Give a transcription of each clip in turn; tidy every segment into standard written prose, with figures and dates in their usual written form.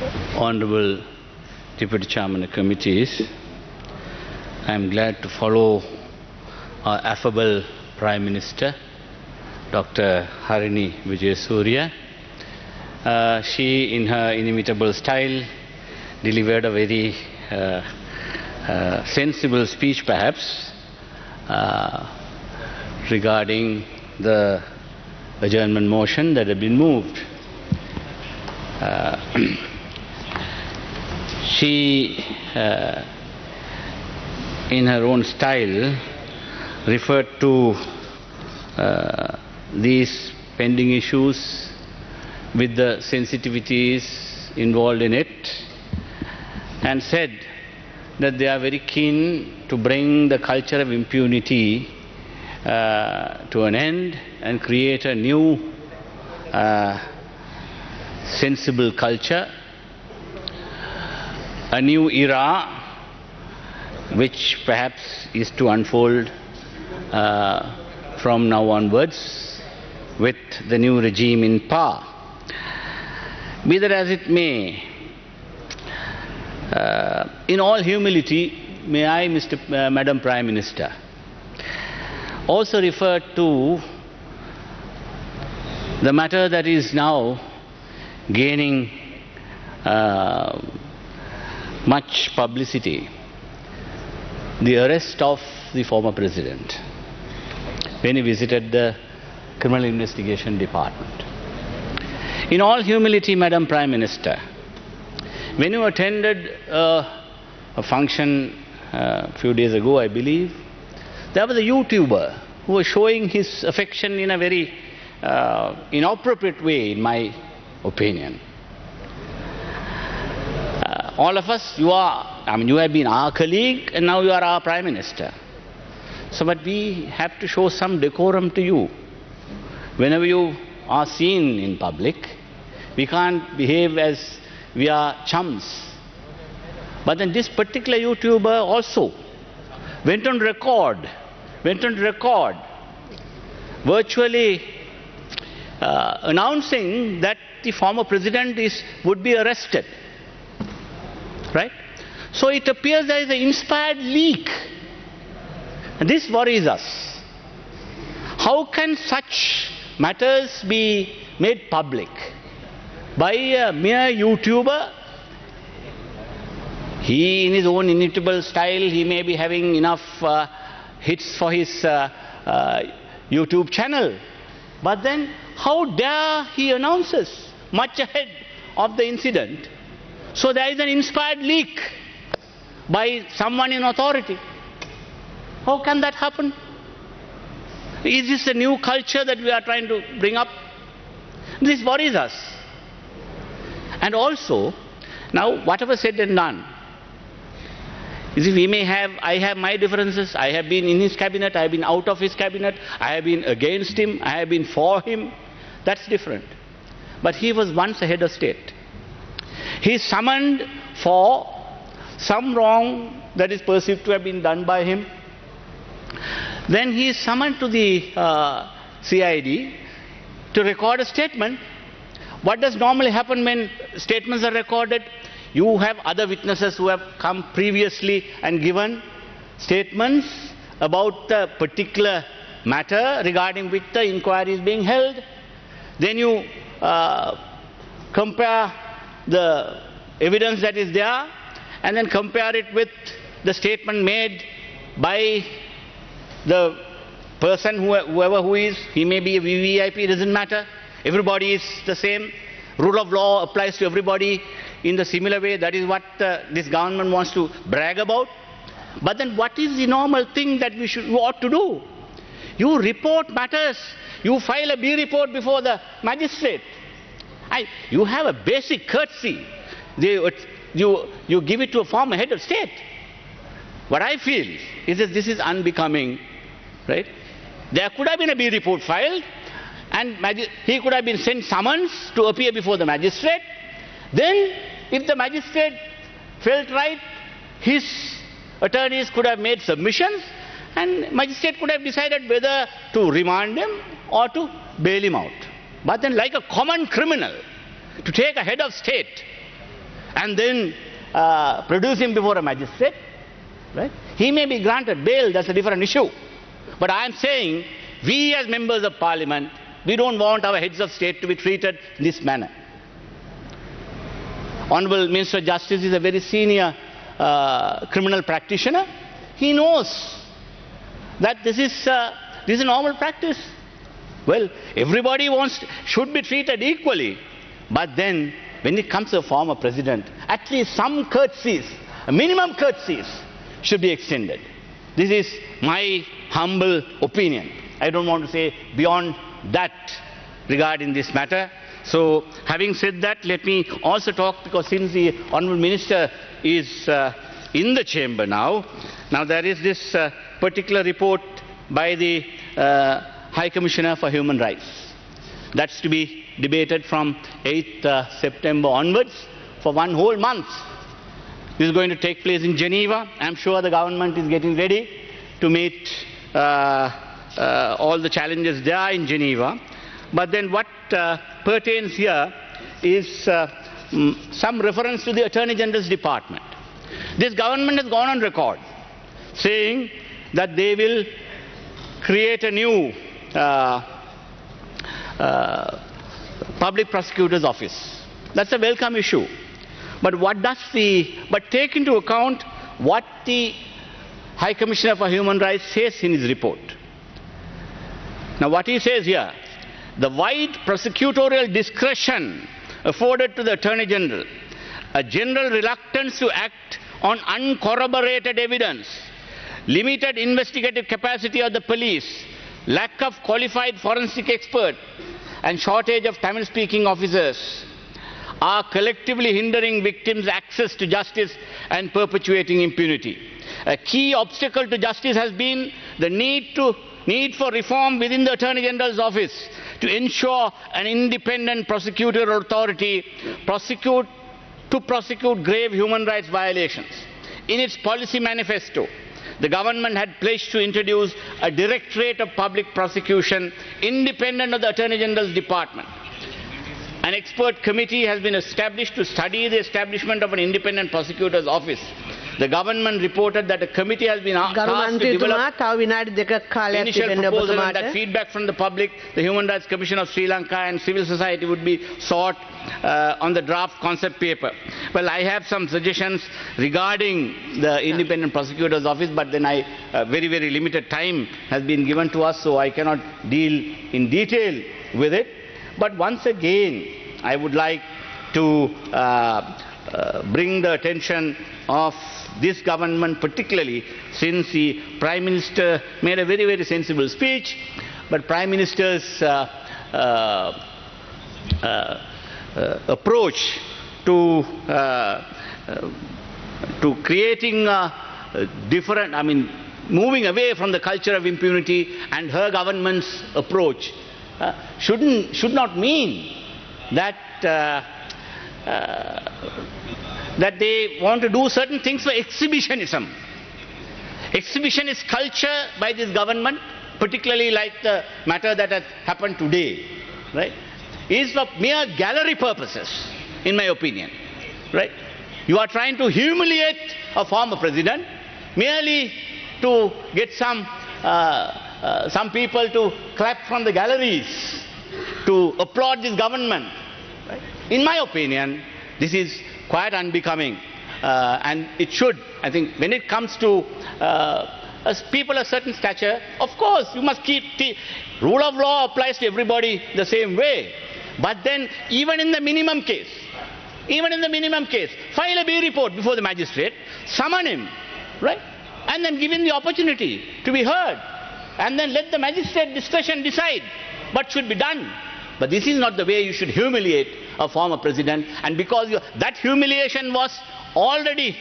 Honorable Deputy Chairman of Committees, I am glad to follow our affable Prime Minister, Dr. Harini Vijayasuriya. She, in her inimitable style, delivered a very sensible speech, perhaps, regarding the adjournment motion that had been moved. She, in her own style, referred to these pending issues with the sensitivities involved in it, and said that they are very keen to bring the culture of impunity to an end and create a new sensible culture, a new era which perhaps is to unfold from now onwards with the new regime in power. Be that as it may, in all humility, may I, Madam Prime Minister, also refer to the matter that is now gaining much publicity, the arrest of the former president when he visited the Criminal Investigation Department. In all humility, Madam Prime Minister, when you attended a function a few days ago, I believe, there was a YouTuber who was showing his affection in a very inappropriate way, in my opinion. All of us, you have been our colleague and now you are our Prime Minister. So, but we have to show some decorum to you. Whenever you are seen in public, we can't behave as we are chums. But then this particular YouTuber also went on record, virtually announcing that the former president would be arrested. Right? So it appears there is an inspired leak. And this worries us. How can such matters be made public by a mere YouTuber? He, in his own inimitable style, he may be having enough hits for his YouTube channel. But then, how dare he announces much ahead of the incident? So there is an inspired leak by someone in authority. How can that happen? Is this a new culture that we are trying to bring up? This worries us. And also, now whatever said and done, I have my differences. I have been in his cabinet, I have been out of his cabinet, I have been against him, I have been for him. That's different. But he was once a head of state. He is summoned for some wrong that is perceived to have been done by him. Then he is summoned to the CID to record a statement. What does normally happen when statements are recorded? You have other witnesses who have come previously and given statements about the particular matter regarding which the inquiry is being held. Then you compare the evidence that is there and then compare it with the statement made by the person, whoever who is. He may be a VVIP, it doesn't matter. Everybody is the same. Rule of law applies to everybody in the similar way. That is what this government wants to brag about. But then what is the normal thing that we ought to do? You report matters. You file a B report before the magistrate. You have a basic courtesy. You give it to a former head of state. What I feel is that this is unbecoming. Right? There could have been a B report filed, and he could have been sent summons to appear before the magistrate. Then, if the magistrate felt right, his attorneys could have made submissions, and magistrate could have decided whether to remand him or to bail him out. But then, like a common criminal, to take a head of state and then produce him before a magistrate, right? He may be granted bail, that's a different issue. But I am saying, we as members of parliament, we don't want our heads of state to be treated in this manner. Honourable Minister of Justice is a very senior criminal practitioner. He knows that this is a normal practice. Well, everybody should be treated equally. But then, when it comes to a former president, at least some courtesies, minimum courtesies, should be extended. This is my humble opinion. I don't want to say beyond that regarding this matter. So, having said that, let me also talk, because since the Honourable Minister is in the chamber now, there is this particular report by the High Commissioner for Human Rights. That's to be debated from 8th September onwards for one whole month. This is going to take place in Geneva. I'm sure the government is getting ready to meet all the challenges there in Geneva. But then what pertains here is some reference to the Attorney General's Department. This government has gone on record saying that they will create a new public prosecutor's office. That's a welcome issue. But take into account what the High Commissioner for Human Rights says in his report. Now what he says here, the wide prosecutorial discretion afforded to the Attorney General, a general reluctance to act on uncorroborated evidence, limited investigative capacity of the police, lack of qualified forensic experts, and shortage of Tamil-speaking officers are collectively hindering victims' access to justice and perpetuating impunity. A key obstacle to justice has been the need for reform within the Attorney General's office to ensure an independent prosecutorial authority to prosecute grave human rights violations. In its policy manifesto, the government had pledged to introduce a Directorate of Public Prosecution independent of the Attorney General's Department. An expert committee has been established to study the establishment of an independent prosecutor's office. The government reported that a committee has been asked to develop initial proposals and that feedback from the public, the Human Rights Commission of Sri Lanka and civil society would be sought on the draft concept paper. Well, I have some suggestions regarding the independent prosecutor's office, but then very, very limited time has been given to us, so I cannot deal in detail with it. But once again, I would like to bring the attention of this government, particularly since the Prime Minister made a very, very sensible speech, but Prime Minister's approach to creating different, moving away from the culture of impunity, and her government's approach should not mean that that they want to do certain things for exhibitionism. Exhibitionist culture by this government, particularly like the matter that has happened today, right, is for mere gallery purposes, in my opinion. Right? You are trying to humiliate a former president merely to get some people to clap from the galleries, to applaud this government. Right? In my opinion, this is quite unbecoming, and it should, I think, when it comes to people of certain stature, of course, you must keep the rule of law applies to everybody the same way. But then, even in the minimum case, file a B report before the magistrate, summon him, right, and then give him the opportunity to be heard, and then let the magistrate discretion decide what should be done. But this is not the way you should humiliate a former president, and because that humiliation was already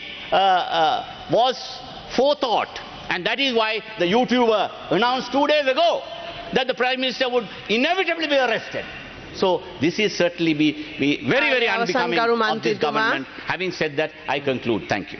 forethought, and that is why the YouTuber announced 2 days ago that the Prime Minister would inevitably be arrested. So this is certainly be very, very unbecoming of this government. Having said that, I conclude. Thank you.